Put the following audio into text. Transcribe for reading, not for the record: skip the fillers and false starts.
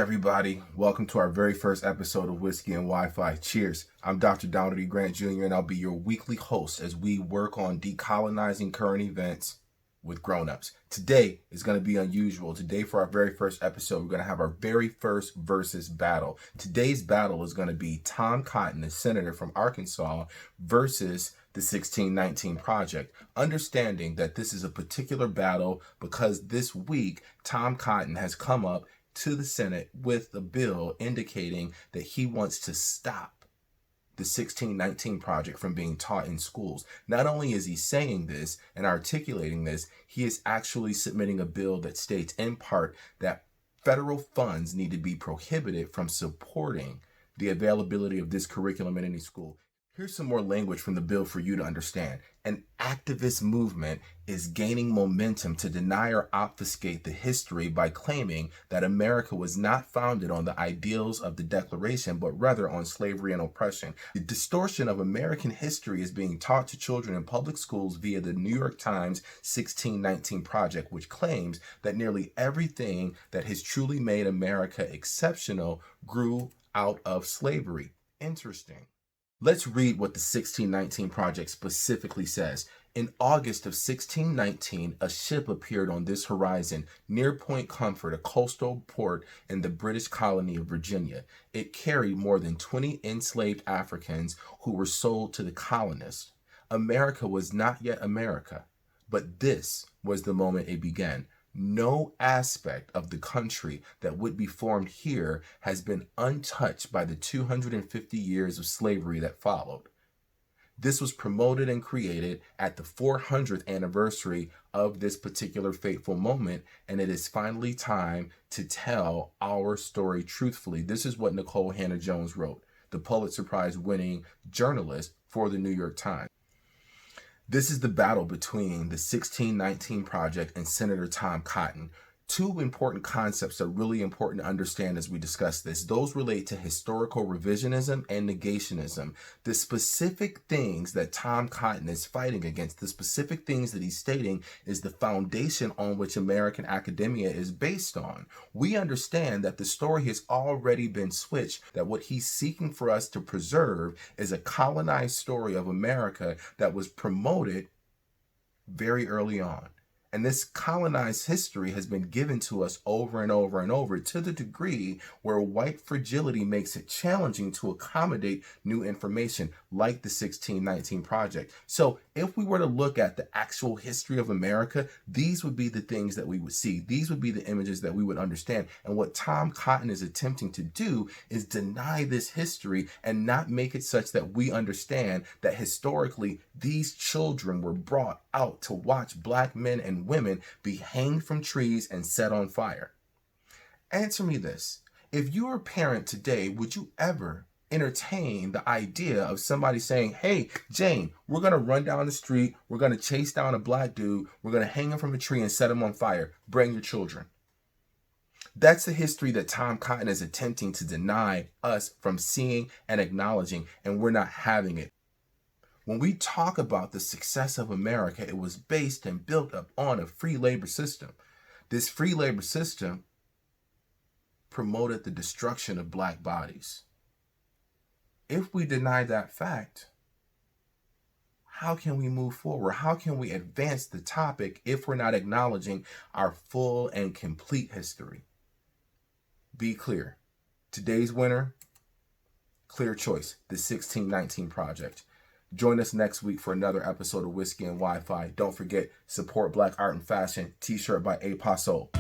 everybody. Welcome to our very first episode of Whiskey and Wi-Fi. Cheers. I'm Dr. Donald E. Grant Jr., and I'll be your weekly host as we work on decolonizing current events with grown-ups. Today is going to be unusual. Today, for our very first episode, we're going to have our very first versus battle. Today's battle is going to be Tom Cotton, the senator from Arkansas, versus the 1619 Project. Understanding that this is a particular battle because this week, Tom Cotton has come up to the Senate with a bill indicating that he wants to stop the 1619 Project from being taught in schools. Not only is he saying this and articulating this, he is actually submitting a bill that states in part that federal funds need to be prohibited from supporting the availability of this curriculum in any school. Here's some more language from the bill for you to understand. An activist movement is gaining momentum to deny or obfuscate the history by claiming that America was not founded on the ideals of the Declaration, but rather on slavery and oppression. The distortion of American history is being taught to children in public schools via the New York Times 1619 Project, which claims that nearly everything that has truly made America exceptional grew out of slavery. Interesting. Let's read what the 1619 Project specifically says. In August of 1619, a ship appeared on this horizon near Point Comfort, a coastal port in the British colony of Virginia. It carried more than 20 enslaved Africans who were sold to the colonists. America was not yet America, but this was the moment it began. No aspect of the country that would be formed here has been untouched by the 250 years of slavery that followed. This was promoted and created at the 400th anniversary of this particular fateful moment, and it is finally time to tell our story truthfully. This is what Nicole Hannah-Jones wrote, the Pulitzer Prize-winning journalist for the New York Times. This is the battle between the 1619 Project and Senator Tom Cotton. Two important concepts are really important to understand as we discuss this. Those relate to historical revisionism and negationism. The specific things that Tom Cotton is fighting against, the specific things that he's stating, is the foundation on which American academia is based on. We understand that the story has already been switched, that what he's seeking for us to preserve is a colonized story of America that was promoted very early on. And this colonized history has been given to us over and over and over to the degree where white fragility makes it challenging to accommodate new information like the 1619 Project. So if we were to look at the actual history of America, these would be the things that we would see. These would be the images that we would understand. And what Tom Cotton is attempting to do is deny this history and not make it such that we understand that historically these children were brought out to watch black men and women be hanged from trees and set on fire. Answer me this. If you were a parent today, would you ever entertain the idea of somebody saying, hey, Jane, we're going to run down the street, we're going to chase down a black dude, we're going to hang him from a tree and set him on fire. Bring your children. That's the history that Tom Cotton is attempting to deny us from seeing and acknowledging, and we're not having it. When we talk about the success of America, it was based and built up on a free labor system. This free labor system promoted the destruction of black bodies. If we deny that fact, how can we move forward? How can we advance the topic if we're not acknowledging our full and complete history? Be clear. Today's winner, clear choice, the 1619 Project. Join us next week for another episode of Whiskey and Wi-Fi. Don't forget, support Black art and fashion. T-shirt by A Paso.